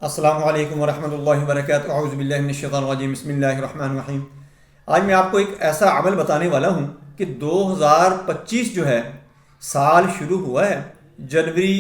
السلام علیکم ورحمۃ اللہ وبرکاتہ، اعوذ باللہ من الشیطان الرجیم، بسم اللہ الرحمن الرحیم۔ آج میں آپ کو ایک ایسا عمل بتانے والا ہوں کہ 2025 جو ہے سال شروع ہوا ہے، جنوری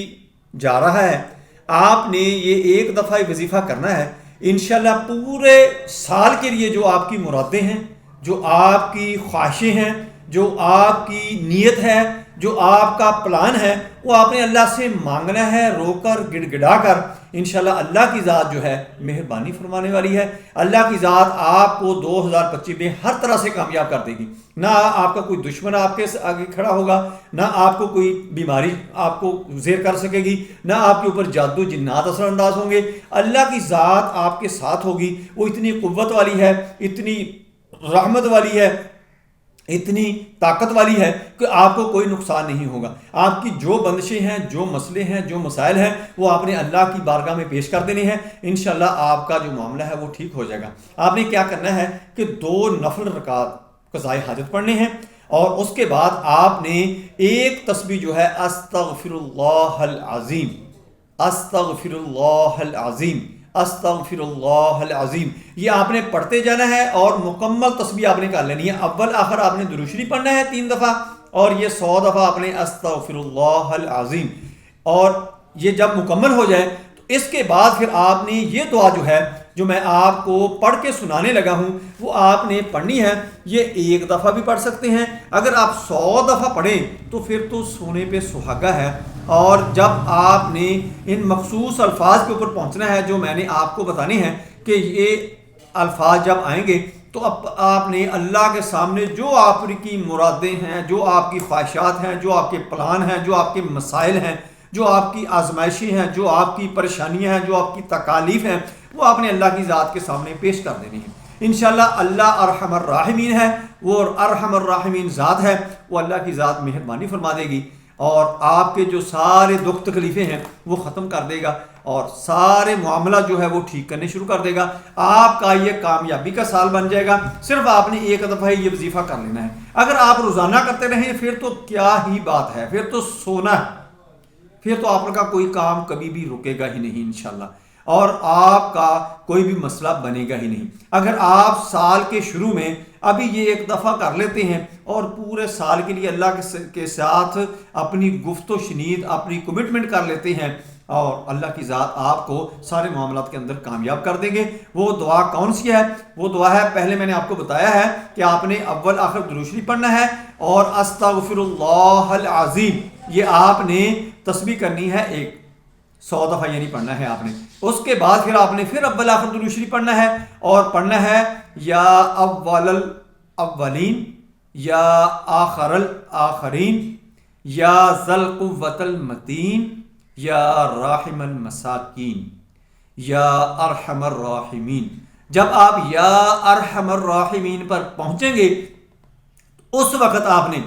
جا رہا ہے۔ آپ نے یہ ایک دفعہ وظیفہ کرنا ہے، انشاءاللہ پورے سال کے لیے جو آپ کی مرادیں ہیں، جو آپ کی خواہشیں ہیں، جو آپ کی نیت ہے، جو آپ کا پلان ہے، وہ آپ نے اللہ سے مانگنا ہے، رو کر گڑ گڑا کر۔ انشاءاللہ اللہ کی ذات جو ہے مہربانی فرمانے والی ہے۔ اللہ کی ذات آپ کو 2025 میں ہر طرح سے کامیاب کر دے گی۔ نہ آپ کا کوئی دشمن آپ کے آگے کھڑا ہوگا، نہ آپ کو کوئی بیماری آپ کو زیر کر سکے گی، نہ آپ کے اوپر جادو جنات اثر انداز ہوں گے۔ اللہ کی ذات آپ کے ساتھ ہوگی۔ وہ اتنی قوت والی ہے، اتنی رحمت والی ہے، اتنی طاقت والی ہے کہ آپ کو کوئی نقصان نہیں ہوگا۔ آپ کی جو بندشیں ہیں، جو مسئلے ہیں، جو مسائل ہیں، وہ آپ نے اللہ کی بارگاہ میں پیش کر دینے ہیں۔ انشاءاللہ آپ کا جو معاملہ ہے وہ ٹھیک ہو جائے گا۔ آپ نے کیا کرنا ہے کہ 2 نفل رکعت قضائے حاجت پڑھنے ہیں، اور اس کے بعد آپ نے ایک تسبیح جو ہے استغفر اللہ العظیم، استغفر اللہ العظیم، استغفر اللہ العظیم، یہ آپ نے پڑھتے جانا ہے، اور مکمل تسبیح آپ نے کر لینی ہے۔ اول آخر آپ نے درود شریف پڑھنا ہے 3 دفعہ، اور یہ 100 دفعہ آپ نے استغفر اللہ العظیم۔ اور یہ جب مکمل ہو جائے تو اس کے بعد پھر آپ نے یہ دعا جو ہے، جو میں آپ کو پڑھ کے سنانے لگا ہوں، وہ آپ نے پڑھنی ہے۔ یہ ایک دفعہ بھی پڑھ سکتے ہیں، اگر آپ 100 دفعہ پڑھیں تو پھر تو سونے پہ سہاگا ہے۔ اور جب آپ نے ان مخصوص الفاظ کے اوپر پہنچنا ہے جو میں نے آپ کو بتانے ہیں، کہ یہ الفاظ جب آئیں گے تو اب آپ نے اللہ کے سامنے جو آپ کی مرادیں ہیں، جو آپ کی خواہشات ہیں، جو آپ کے پلان ہیں، جو آپ کے مسائل ہیں، جو آپ کی آزمائشیں ہیں، جو آپ کی پریشانیاں ہیں، جو آپ کی تکالیف ہیں، وہ آپ نے اللہ کی ذات کے سامنے پیش کر دینی ہیں۔ انشاءاللہ اللہ ارحم الراحمین ہے، وہ ارحم الراحمین ذات ہے، وہ اللہ کی ذات مہربانی فرما دے گی، اور آپ کے جو سارے دکھ تکلیفیں ہیں وہ ختم کر دے گا، اور سارے معاملہ جو ہے وہ ٹھیک کرنے شروع کر دے گا۔ آپ کا یہ کامیابی کا سال بن جائے گا۔ صرف آپ نے ایک دفعہ یہ وظیفہ کر لینا ہے۔ اگر آپ روزانہ کرتے رہیں پھر تو کیا ہی بات ہے، پھر تو سونا ہے، پھر تو آپ کا کوئی کام کبھی بھی رکے گا ہی نہیں انشاءاللہ، اور آپ کا کوئی بھی مسئلہ بنے گا ہی نہیں۔ اگر آپ سال کے شروع میں ابھی یہ ایک دفعہ کر لیتے ہیں، اور پورے سال کے لیے اللہ کے ساتھ اپنی گفت و شنید، اپنی کمٹمنٹ کر لیتے ہیں، اور اللہ کی ذات آپ کو سارے معاملات کے اندر کامیاب کر دیں گے۔ وہ دعا کون سی ہے؟ وہ دعا ہے، پہلے میں نے آپ کو بتایا ہے کہ آپ نے اول آخر درود شریف پڑھنا ہے، اور استغفر اللہ العظیم یہ آپ نے تسبیح کرنی ہے 100 دفعہ، یعنی پڑھنا ہے آپ نے۔ اس کے بعد پھر آپ نے پھر اول آخر درود شریف پڑھنا ہے، اور پڑھنا ہے یا اول الاولین، یا آخر الآخرین، یا ذل قوت المتین، یا راحم المساکین، یا ارحم الراحمین۔ جب آپ یا ارحم الراحمین پر پہنچیں گے اس وقت آپ نے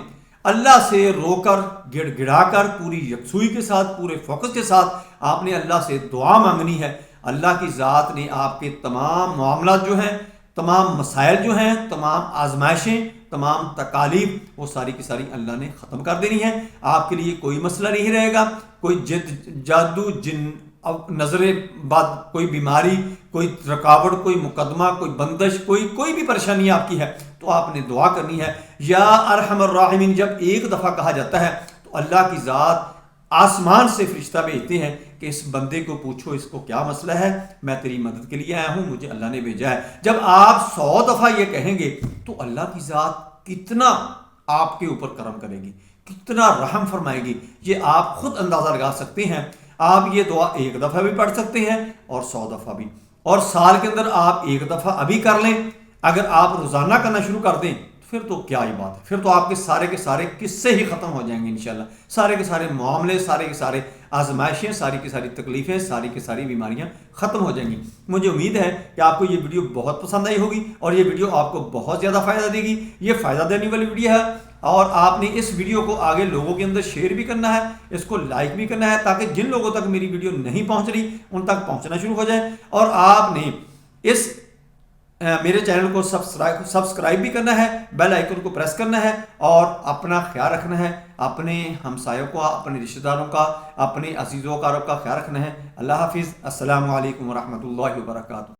اللہ سے رو کر گڑ گڑا کر پوری یکسوئی کے ساتھ، پورے فوکس کے ساتھ آپ نے اللہ سے دعا مانگنی ہے۔ اللہ کی ذات نے آپ کے تمام معاملات جو ہیں، تمام مسائل جو ہیں، تمام آزمائشیں، تمام تکالیف، وہ ساری کی ساری اللہ نے ختم کر دینی ہے۔ آپ کے لیے کوئی مسئلہ نہیں رہے گا، کوئی جادو جن، نظر بد، کوئی بیماری، کوئی رکاوٹ، کوئی مقدمہ، کوئی بندش، کوئی بھی پریشانی آپ کی ہے تو آپ نے دعا کرنی ہے یا ارحم الراحمین۔ جب ایک دفعہ کہا جاتا ہے تو اللہ کی ذات آسمان سے فرشتہ بھیجتے ہیں کہ اس بندے کو پوچھو اس کو کیا مسئلہ ہے، میں تیری مدد کے لیے آیا ہوں، مجھے اللہ نے بھیجا ہے۔ جب آپ 100 دفعہ یہ کہیں گے تو اللہ کی ذات کتنا آپ کے اوپر کرم کرے گی، کتنا رحم فرمائے گی، یہ آپ خود اندازہ لگا سکتے ہیں۔ آپ یہ دعا ایک دفعہ بھی پڑھ سکتے ہیں اور 100 دفعہ بھی، اور سال کے اندر آپ ایک دفعہ ابھی کر لیں۔ اگر آپ روزانہ کرنا شروع کر دیں پھر تو کیا ہی بات ہے، پھر تو آپ کے سارے قصے ہی ختم ہو جائیں گے انشاءاللہ۔ سارے کے سارے معاملے، سارے کے سارے آزمائشیں، ساری کی ساری تکلیفیں، ساری کی ساری بیماریاں ختم ہو جائیں گی۔ مجھے امید ہے کہ آپ کو یہ ویڈیو بہت پسند آئی ہوگی، اور یہ ویڈیو آپ کو بہت زیادہ فائدہ دے گی۔ یہ فائدہ دینے والی ویڈیو ہے، اور آپ نے اس ویڈیو کو آگے لوگوں کے اندر شیئر بھی کرنا ہے، اس کو لائک بھی کرنا ہے، تاکہ جن لوگوں تک میری ویڈیو نہیں پہنچ رہی ان تک پہنچنا شروع ہو جائے۔ اور آپ نے اس میرے چینل کو سبسکرائب بھی کرنا ہے، بیل آئیکن کو پریس کرنا ہے، اور اپنا خیال رکھنا ہے، اپنے ہمسایوں کا، اپنے رشتہ داروں کا، اپنے عزیز و اقارب کا خیال رکھنا ہے۔ اللہ حافظ۔ السلام علیکم ورحمۃ اللہ وبرکاتہ۔